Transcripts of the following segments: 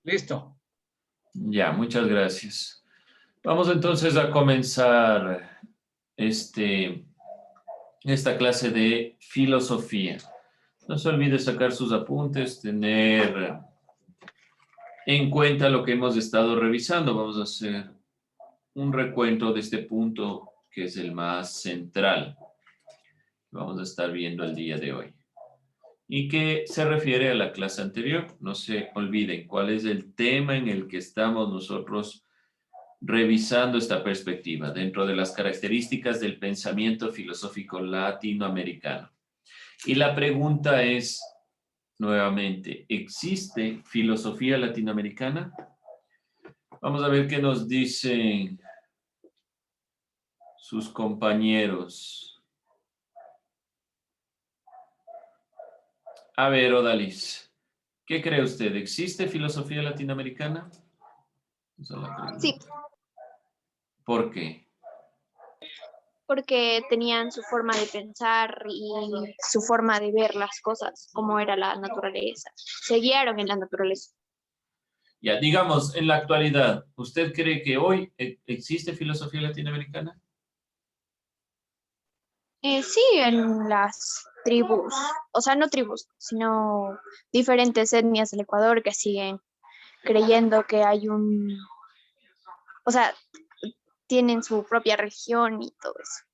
Listo. Ya, muchas gracias. Vamos entonces a comenzar esta clase de filosofía. No se olvide sacar sus apuntes, tener en cuenta lo que hemos estado revisando. Vamos a hacer un recuento de este punto que es el más central que vamos a estar viendo el día de hoy y que se refiere a la clase anterior. No se olviden cuál es el tema en el que estamos nosotros revisando esta perspectiva dentro de las características del pensamiento filosófico latinoamericano. Y la pregunta es, nuevamente, ¿existe filosofía latinoamericana? Vamos a ver qué nos dicen sus compañeros. A ver, Odalis, ¿qué cree usted? ¿Existe filosofía latinoamericana? Esa es la Sí, pregunta. ¿Por qué? porque tenían su forma de pensar y su forma de ver las cosas, como era la naturaleza. Se guiaron en la naturaleza. Ya, digamos, en la actualidad, ¿usted cree que hoy existe filosofía latinoamericana? Sí, en las tribus, o sea, no tribus, sino diferentes etnias del Ecuador que siguen creyendo que hay o sea, tienen su propia religión y todo eso.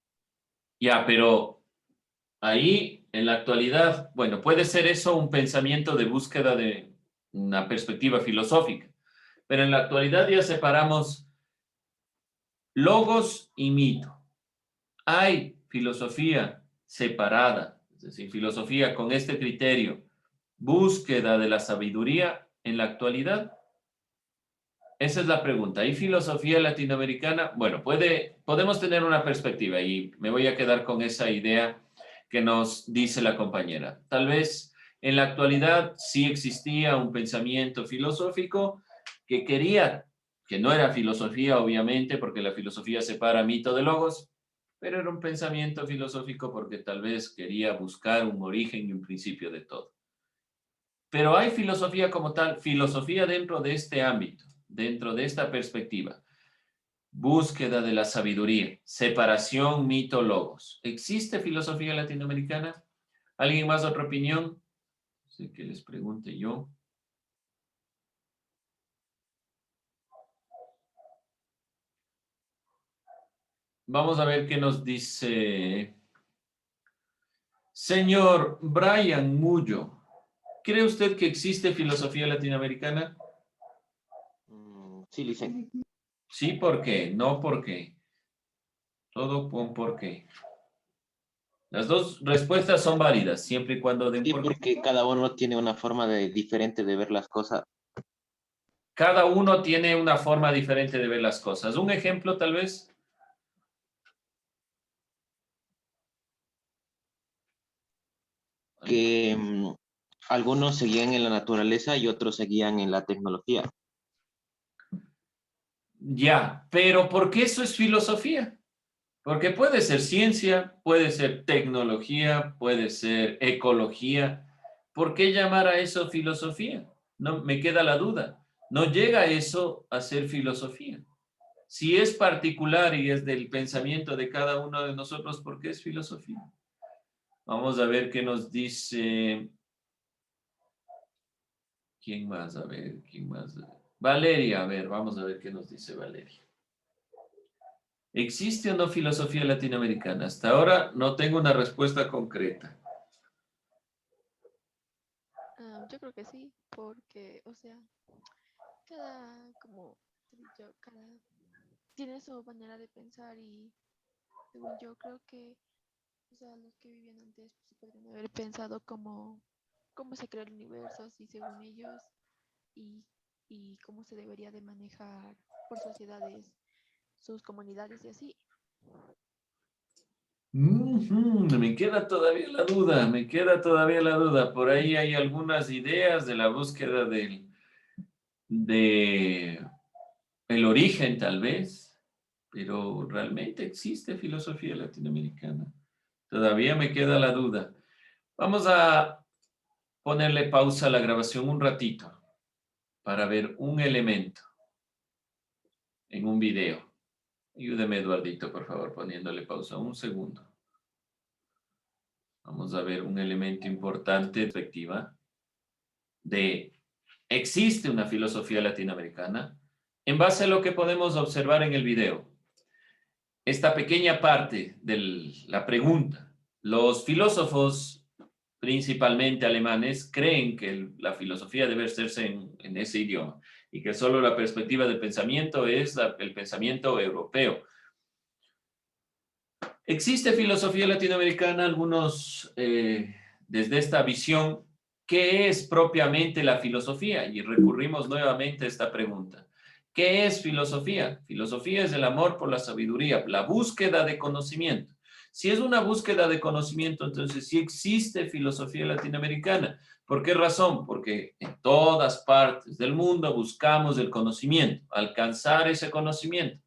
Ya, pero ahí, en la actualidad, bueno, puede ser eso un pensamiento de búsqueda de una perspectiva filosófica, pero en la actualidad ya separamos logos y mito. Hay filosofía separada, es decir, filosofía con este criterio, búsqueda de la sabiduría en la actualidad. Esa es la pregunta. ¿Hay filosofía latinoamericana? Bueno, podemos tener una perspectiva y me voy a quedar con esa idea que nos dice la compañera. Tal vez en la actualidad sí existía un pensamiento filosófico que quería, que no era filosofía obviamente, porque la filosofía separa mito de logos, pero era un pensamiento filosófico porque tal vez quería buscar un origen y un principio de todo. Pero hay filosofía como tal, filosofía dentro de este ámbito, dentro de esta perspectiva. Búsqueda de la sabiduría, separación mito-logos. ¿Existe filosofía latinoamericana? ¿Alguien más otra opinión? Así que les pregunte yo. Vamos a ver qué nos dice señor Brian Mullo. ¿Cree usted que existe filosofía latinoamericana? Sí, Licen. Sí, ¿por qué? No, ¿por qué? Todo con por qué. Las dos respuestas son válidas, siempre y cuando den Sí, por qué. porque cada uno tiene una forma diferente de ver las cosas. Cada uno tiene una forma diferente de ver las cosas. Un ejemplo, tal vez. Que algunos seguían en la naturaleza y otros seguían en la tecnología. Ya, pero ¿por qué eso es filosofía? Porque puede ser ciencia, puede ser tecnología, puede ser ecología. ¿Por qué llamar a eso filosofía? No, me queda la duda. No llega eso a ser filosofía. Si es particular y es del pensamiento de cada uno de nosotros, ¿por qué es filosofía? Vamos a ver qué nos dice. ¿Quién más? A ver, ¿quién más? Valeria, a ver, vamos a ver qué nos dice Valeria. ¿Existe o no filosofía latinoamericana? Hasta ahora no tengo una respuesta concreta. Yo creo que sí, porque, o sea, como he dicho, cada tiene su manera de pensar y según yo creo que, o sea, los que vivían antes pues, se podrían haber pensado cómo se crea el universo, así según ellos, y, y cómo se debería de manejar por sociedades sus comunidades y así. Me queda todavía la duda, me queda todavía la duda. Por ahí hay algunas ideas de la búsqueda de el origen, tal vez, pero realmente existe filosofía latinoamericana. Todavía me queda la duda. Vamos a ponerle pausa a la grabación un ratito para ver un elemento en un video. Ayúdeme, Eduardito, por favor, poniéndole pausa un segundo. Vamos a ver un elemento importante de perspectiva de existe una filosofía latinoamericana en base a lo que podemos observar en el video. Esta pequeña parte de la pregunta. Los filósofos, principalmente alemanes, creen que la filosofía debe hacerse en ese idioma y que solo la perspectiva del pensamiento es el pensamiento europeo. Existe filosofía latinoamericana, algunos desde esta visión. ¿Qué es propiamente la filosofía? Y recurrimos nuevamente a esta pregunta. ¿Qué es filosofía? Filosofía es el amor por la sabiduría, la búsqueda de conocimiento. Si es una búsqueda de conocimiento, entonces sí existe filosofía latinoamericana. ¿Por qué razón? Porque en todas partes del mundo buscamos el conocimiento, alcanzar ese conocimiento.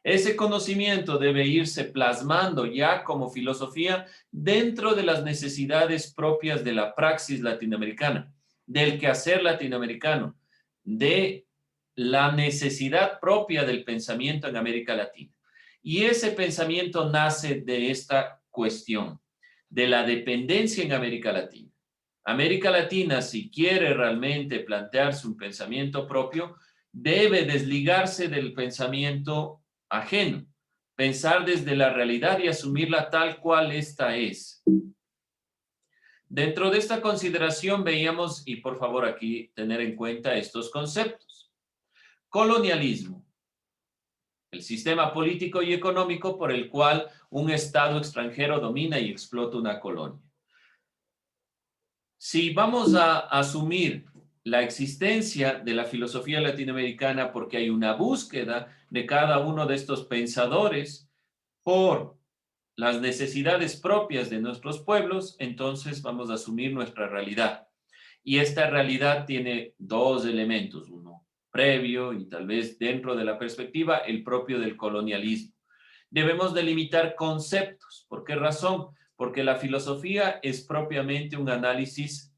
Ese conocimiento debe irse plasmando ya como filosofía dentro de las necesidades propias de la praxis latinoamericana, del quehacer latinoamericano, de la necesidad propia del pensamiento en América Latina. Y ese pensamiento nace de esta cuestión, de la dependencia en América Latina. América Latina, si quiere realmente plantearse un pensamiento propio, debe desligarse del pensamiento ajeno, pensar desde la realidad y asumirla tal cual esta es. Dentro de esta consideración veíamos, y por favor aquí tener en cuenta estos conceptos. Colonialismo, el sistema político y económico por el cual un Estado extranjero domina y explota una colonia. Si vamos a asumir la existencia de la filosofía latinoamericana porque hay una búsqueda de cada uno de estos pensadores por las necesidades propias de nuestros pueblos, entonces vamos a asumir nuestra realidad. Y esta realidad tiene dos elementos, uno previo y tal vez dentro de la perspectiva, el propio del colonialismo. Debemos delimitar conceptos. ¿Por qué razón? Porque la filosofía es propiamente un análisis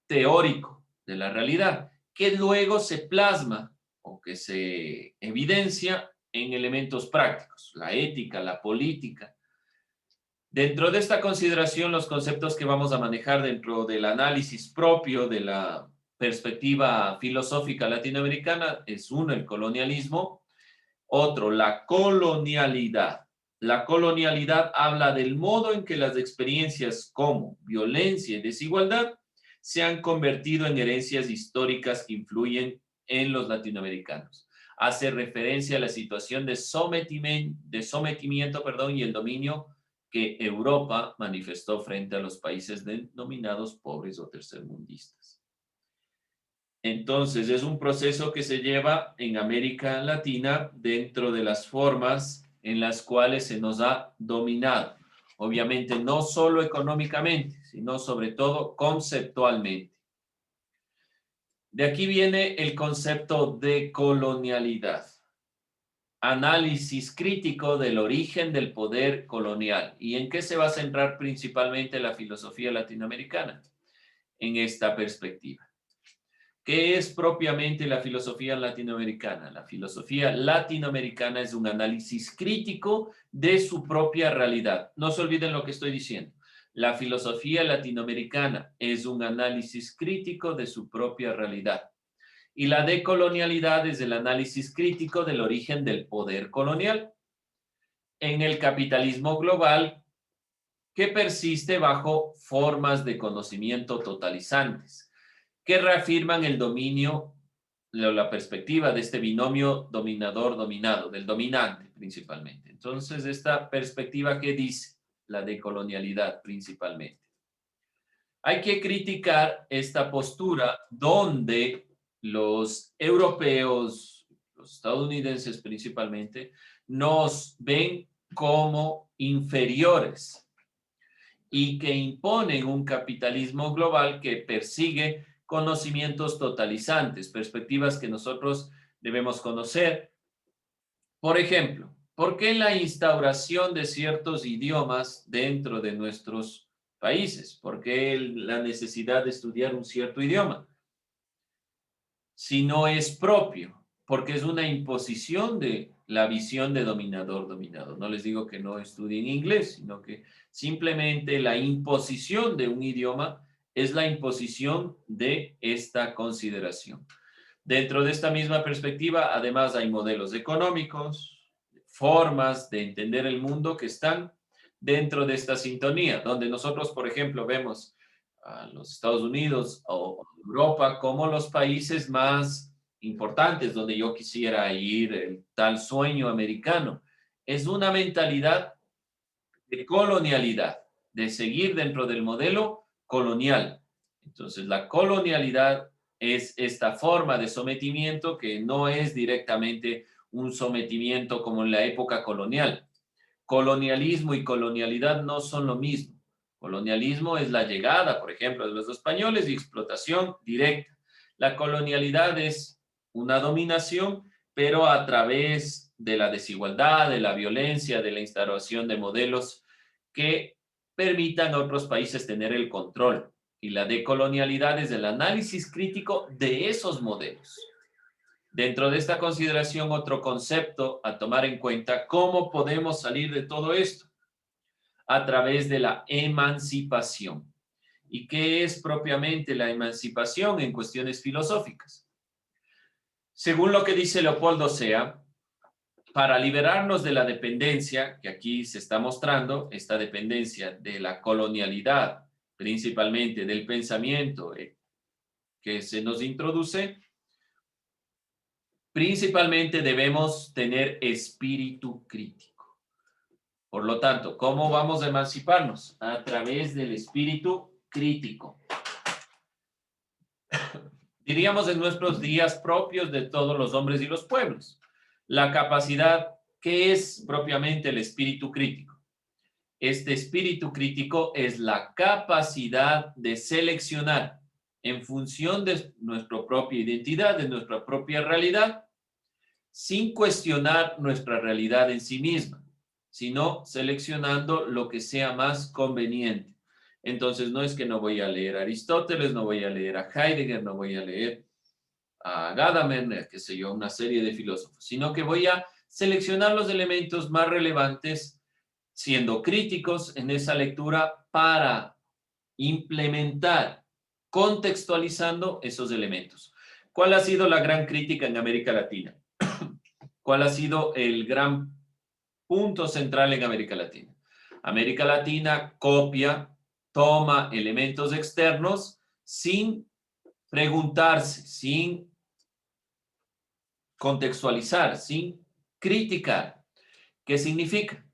teórico de la realidad, que luego se plasma o que se evidencia en elementos prácticos, la ética, la política. Dentro de esta consideración, los conceptos que vamos a manejar dentro del análisis propio de la perspectiva filosófica latinoamericana es uno, el colonialismo, otro, la colonialidad. La colonialidad habla del modo en que las experiencias como violencia y desigualdad se han convertido en herencias históricas que influyen en los latinoamericanos. Hace referencia a la situación de sometimiento, y el dominio que Europa manifestó frente a los países denominados pobres o tercermundistas. Entonces, es un proceso que se lleva en América Latina dentro de las formas en las cuales se nos ha dominado. Obviamente, no solo económicamente, sino sobre todo conceptualmente. De aquí viene el concepto de colonialidad. Análisis crítico del origen del poder colonial. ¿Y en qué se va a centrar principalmente la filosofía latinoamericana? En esta perspectiva. ¿Qué es propiamente la filosofía latinoamericana? La filosofía latinoamericana es un análisis crítico de su propia realidad. No se olviden lo que estoy diciendo. La filosofía latinoamericana es un análisis crítico de su propia realidad. Y la decolonialidad es el análisis crítico del origen del poder colonial en el capitalismo global que persiste bajo formas de conocimiento totalizantes que reafirman el dominio, la perspectiva de este binomio dominador-dominado, del dominante principalmente. Entonces, esta perspectiva que dice la decolonialidad principalmente. Hay que criticar esta postura donde los europeos, los estadounidenses principalmente, nos ven como inferiores y que imponen un capitalismo global que persigue conocimientos totalizantes, perspectivas que nosotros debemos conocer. Por ejemplo, ¿por qué la instauración de ciertos idiomas dentro de nuestros países? ¿Por qué la necesidad de estudiar un cierto idioma? sino es propio, porque es una imposición de la visión de dominador-dominado. No les digo que no estudien inglés, sino que simplemente la imposición de un idioma es la imposición de esta consideración. Dentro de esta misma perspectiva, además hay modelos económicos, formas de entender el mundo que están dentro de esta sintonía, donde nosotros, por ejemplo, vemos a los Estados Unidos o Europa como los países más importantes donde yo quisiera ir, el tal sueño americano. Es una mentalidad de colonialidad, de seguir dentro del modelo colonial. Entonces, la colonialidad es esta forma de sometimiento que no es directamente un sometimiento como en la época colonial. Colonialismo y colonialidad no son lo mismo. Colonialismo es la llegada, por ejemplo, de los españoles y explotación directa. La colonialidad es una dominación, pero a través de la desigualdad, de la violencia, de la instauración de modelos que permitan a otros países tener el control. Y la decolonialidad es el análisis crítico de esos modelos. Dentro de esta consideración, otro concepto a tomar en cuenta, ¿cómo podemos salir de todo esto? A través de la emancipación. ¿Y qué es propiamente la emancipación en cuestiones filosóficas? Según lo que dice Leopoldo Sea, para liberarnos de la dependencia, que aquí se está mostrando, esta dependencia de la colonialidad, principalmente del pensamiento que se nos introduce, principalmente debemos tener espíritu crítico. Por lo tanto, ¿cómo vamos a emanciparnos? A través del espíritu crítico. Diríamos en nuestros días propios de todos los hombres y los pueblos. La capacidad, ¿qué es propiamente el espíritu crítico? Este espíritu crítico es la capacidad de seleccionar en función de nuestra propia identidad, de nuestra propia realidad, sin cuestionar nuestra realidad en sí misma, sino seleccionando lo que sea más conveniente. Entonces, no es que no voy a leer a Aristóteles, no voy a leer a Heidegger, no voy a leer a Gadamer, qué sé yo, una serie de filósofos, sino que voy a seleccionar los elementos más relevantes, siendo críticos en esa lectura para implementar, contextualizando esos elementos. ¿Cuál ha sido la gran crítica en América Latina? ¿Cuál ha sido el gran punto central en América Latina? América Latina copia, toma elementos externos sin preguntarse, sin contextualizar, sin criticar. ¿Qué significa?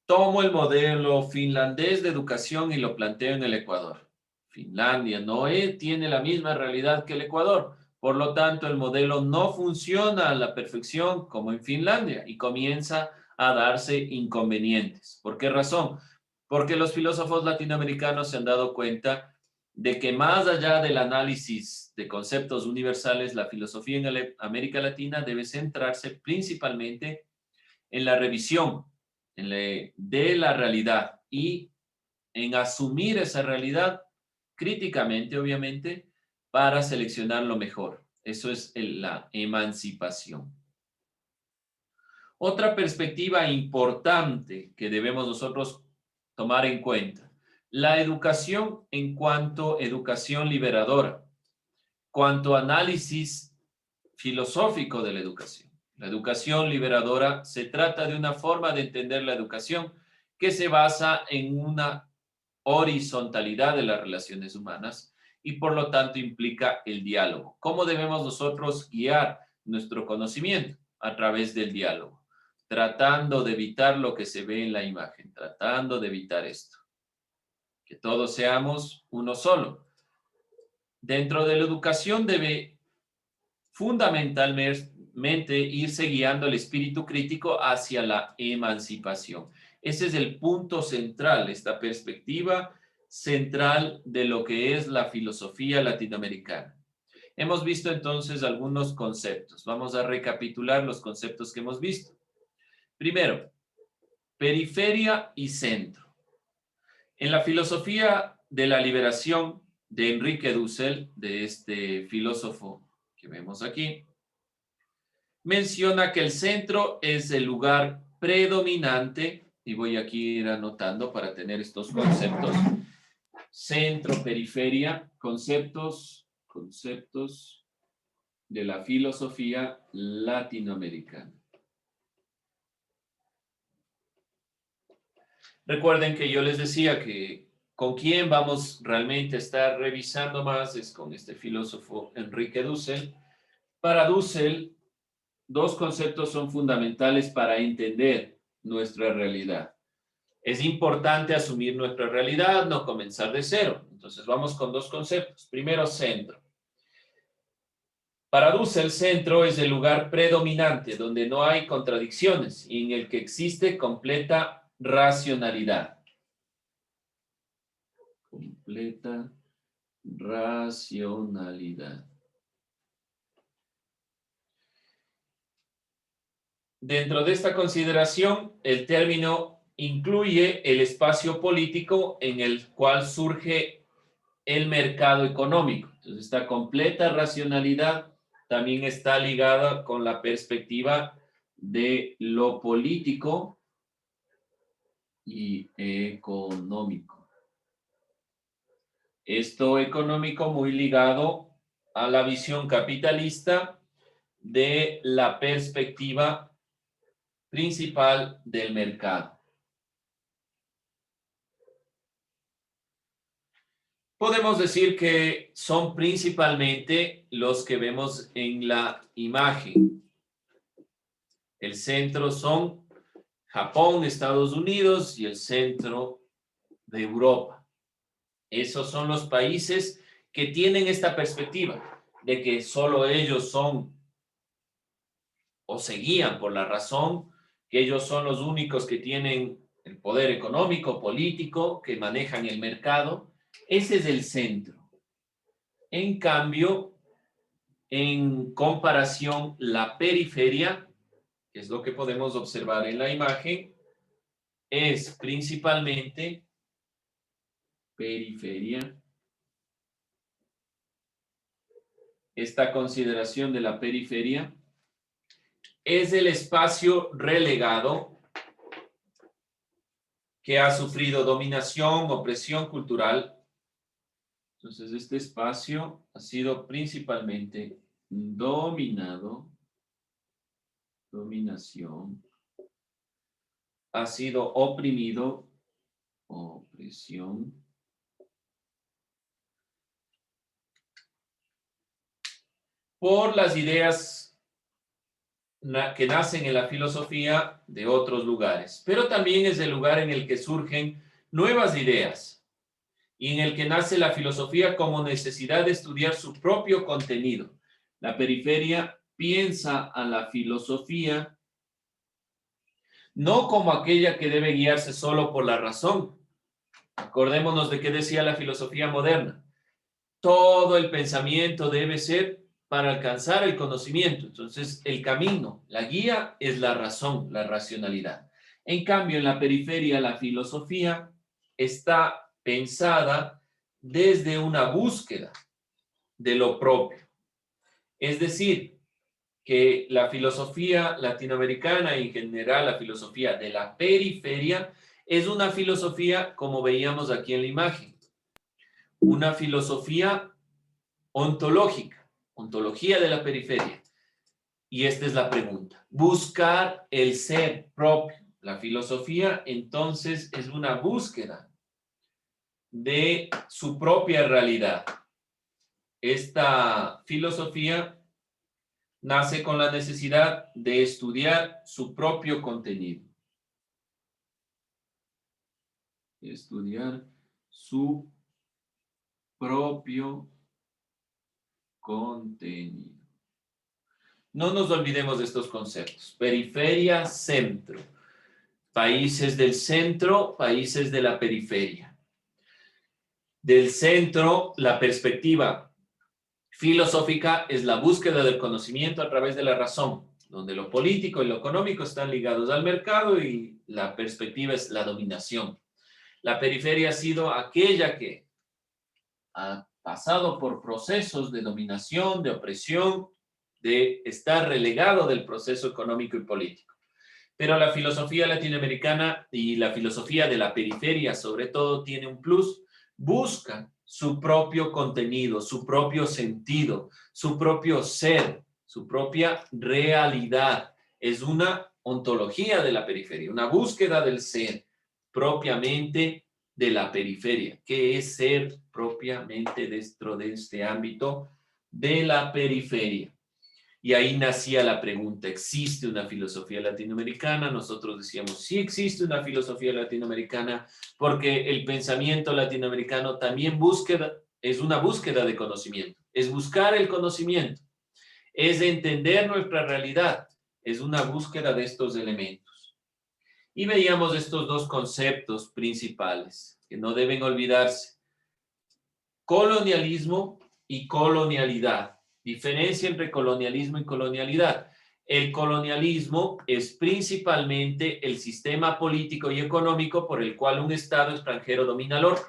Tomo el modelo finlandés de educación y lo planteo en el Ecuador. Finlandia no tiene la misma realidad que el Ecuador. Por lo tanto, el modelo no funciona a la perfección como en Finlandia y comienza a darse inconvenientes. ¿Por qué razón? Porque los filósofos latinoamericanos se han dado cuenta de que más allá del análisis de conceptos universales, la filosofía en América Latina debe centrarse principalmente en la revisión de la realidad y en asumir esa realidad críticamente, obviamente, para seleccionar lo mejor. Eso es la emancipación. Otra perspectiva importante que debemos nosotros tomar en cuenta, la educación en cuanto educación liberadora, cuanto análisis filosófico de la educación. La educación liberadora se trata de una forma de entender la educación que se basa en una horizontalidad de las relaciones humanas y por lo tanto implica el diálogo. ¿Cómo debemos nosotros guiar nuestro conocimiento? A través del diálogo, tratando de evitar lo que se ve en la imagen, tratando de evitar esto, que todos seamos uno solo. Dentro de la educación debe fundamentalmente irse guiando el espíritu crítico hacia la emancipación. Ese es el punto central, esta perspectiva central de lo que es la filosofía latinoamericana. Hemos visto entonces algunos conceptos. Vamos a recapitular los conceptos que hemos visto. Primero, periferia y centro. En la filosofía de la liberación de Enrique Dussel, de este filósofo que vemos aquí, menciona que el centro es el lugar predominante, y voy aquí a ir anotando para tener estos conceptos. Centro, periferia, conceptos de la filosofía latinoamericana. Recuerden que yo les decía que con quién vamos realmente a estar revisando más es con este filósofo Enrique Dussel. Para Dussel, dos conceptos son fundamentales para entender nuestra realidad. Es importante asumir nuestra realidad, no comenzar de cero. Entonces vamos con dos conceptos. Primero, centro. Para Dussel, el centro es el lugar predominante donde no hay contradicciones y en el que existe completa racionalidad. Completa racionalidad. Dentro de esta consideración, el término incluye el espacio político en el cual surge el mercado económico. Entonces, esta completa racionalidad también está ligada con la perspectiva de lo político y económico. Esto económico muy ligado a la visión capitalista de la perspectiva principal del mercado. Podemos decir que son principalmente los que vemos en la imagen. El centro son Japón, Estados Unidos y el centro de Europa. Esos son los países que tienen esta perspectiva de que solo ellos son o se guían por la razón, que ellos son los únicos que tienen el poder económico, político, que manejan el mercado. Ese es el centro. En cambio, en comparación, la periferia, que es lo que podemos observar en la imagen, es principalmente periferia. Esta consideración de la periferia es el espacio relegado que ha sufrido dominación, opresión cultural. Entonces, este espacio ha sido principalmente dominación, ha sido oprimido, opresión, por las ideas que nacen en la filosofía de otros lugares, pero también es el lugar en el que surgen nuevas ideas y en el que nace la filosofía como necesidad de estudiar su propio contenido. La periferia piensa a la filosofía no como aquella que debe guiarse solo por la razón. Acordémonos de qué decía la filosofía moderna. Todo el pensamiento debe ser para alcanzar el conocimiento. Entonces, el camino, la guía es la razón, la racionalidad. En cambio, en la periferia, la filosofía está pensada desde una búsqueda de lo propio. Es decir, que la filosofía latinoamericana y en general la filosofía de la periferia es una filosofía, como veíamos aquí en la imagen, una filosofía ontológica, ontología de la periferia. Y esta es la pregunta. Buscar el ser propio. La filosofía entonces es una búsqueda de su propia realidad. Esta filosofía nace con la necesidad de estudiar su propio contenido. Estudiar su propio contenido. No nos olvidemos de estos conceptos. Periferia, centro. Países del centro, países de la periferia. Del centro, la perspectiva filosófica es la búsqueda del conocimiento a través de la razón, donde lo político y lo económico están ligados al mercado y la perspectiva es la dominación. La periferia ha sido aquella que ha pasado por procesos de dominación, de opresión, de estar relegado del proceso económico y político. Pero la filosofía latinoamericana y la filosofía de la periferia, sobre todo, tiene un plus. Busca su propio contenido, su propio sentido, su propio ser, su propia realidad. Es una ontología de la periferia, una búsqueda del ser propiamente de la periferia. ¿Qué es ser propiamente dentro de este ámbito de la periferia? Y ahí nacía la pregunta, ¿existe una filosofía latinoamericana? Nosotros decíamos, sí existe una filosofía latinoamericana, porque el pensamiento latinoamericano también es una búsqueda de conocimiento, es buscar el conocimiento, es entender nuestra realidad, es una búsqueda de estos elementos. Y veíamos estos dos conceptos principales que no deben olvidarse: colonialismo y colonialidad. Diferencia entre colonialismo y colonialidad. El colonialismo es principalmente el sistema político y económico por el cual un Estado extranjero domina al otro.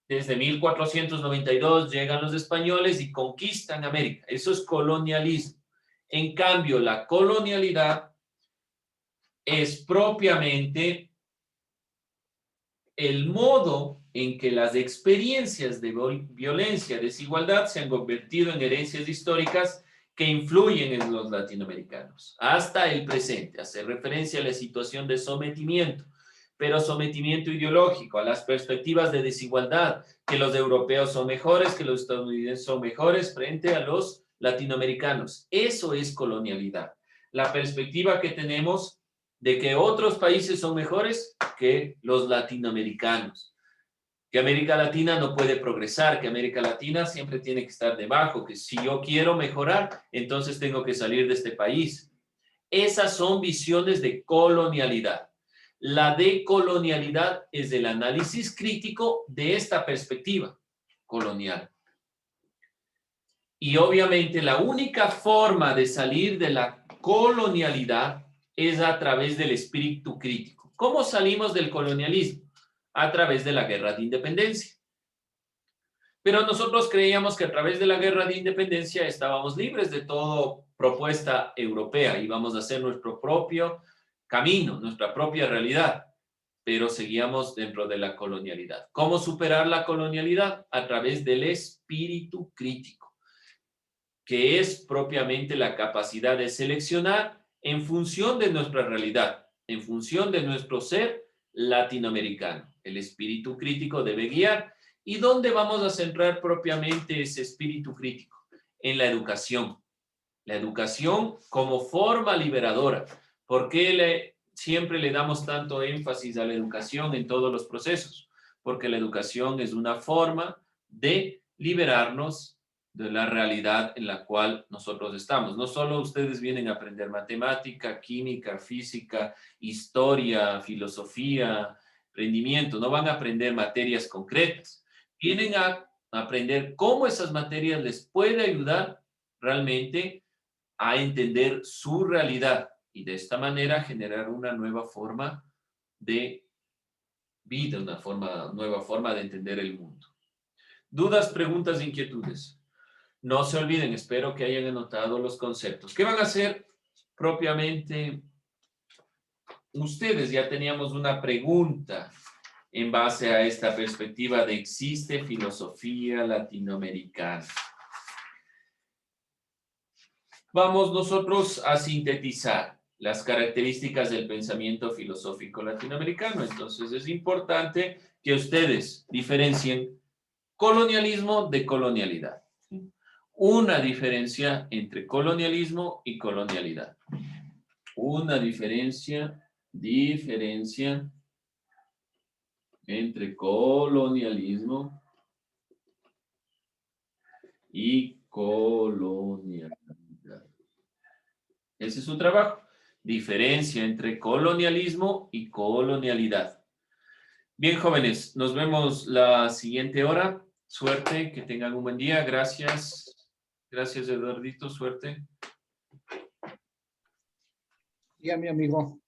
Desde 1492 llegan los españoles y conquistan América. Eso es colonialismo. En cambio, la colonialidad es propiamente el modo en que las experiencias de violencia, desigualdad se han convertido en herencias históricas que influyen en los latinoamericanos hasta el presente. Hace referencia a la situación de sometimiento, pero sometimiento ideológico, a las perspectivas de desigualdad, que los europeos son mejores, que los estadounidenses son mejores frente a los latinoamericanos. Eso es colonialidad. La perspectiva que tenemos de que otros países son mejores que los latinoamericanos, que América Latina no puede progresar, que América Latina siempre tiene que estar debajo, que si yo quiero mejorar, entonces tengo que salir de este país. Esas son visiones de colonialidad. La decolonialidad es el análisis crítico de esta perspectiva colonial. Y obviamente la única forma de salir de la colonialidad es a través del espíritu crítico. ¿Cómo salimos del colonialismo? A través de la guerra de independencia. Pero nosotros creíamos que a través de la guerra de independencia estábamos libres de toda propuesta europea, íbamos a hacer nuestro propio camino, nuestra propia realidad, pero seguíamos dentro de la colonialidad. ¿Cómo superar la colonialidad? A través del espíritu crítico, que es propiamente la capacidad de seleccionar en función de nuestra realidad, en función de nuestro ser latinoamericano. El espíritu crítico debe guiar. ¿Y dónde vamos a centrar propiamente ese espíritu crítico? En la educación. La educación como forma liberadora. ¿Por qué siempre le damos tanto énfasis a la educación en todos los procesos? Porque la educación es una forma de liberarnos de la realidad en la cual nosotros estamos. No solo ustedes vienen a aprender matemática, química, física, historia, filosofía, rendimiento, no van a aprender materias concretas. Vienen a aprender cómo esas materias les puede ayudar realmente a entender su realidad y de esta manera generar una nueva forma de vida, una nueva forma de entender el mundo. ¿Dudas, preguntas, inquietudes? No se olviden, espero que hayan anotado los conceptos. ¿Qué van a hacer propiamente ustedes? Ya teníamos una pregunta en base a esta perspectiva de ¿existe filosofía latinoamericana? Vamos nosotros a sintetizar las características del pensamiento filosófico latinoamericano. Entonces es importante que ustedes diferencien colonialismo de colonialidad. Una diferencia entre colonialismo y colonialidad. Una diferencia entre colonialismo y colonialidad. Ese es su trabajo. Diferencia entre colonialismo y colonialidad. Bien, jóvenes, nos vemos la siguiente hora. Suerte, que tengan un buen día. Gracias. Gracias, Eduardito. Suerte. Sí, a mi amigo.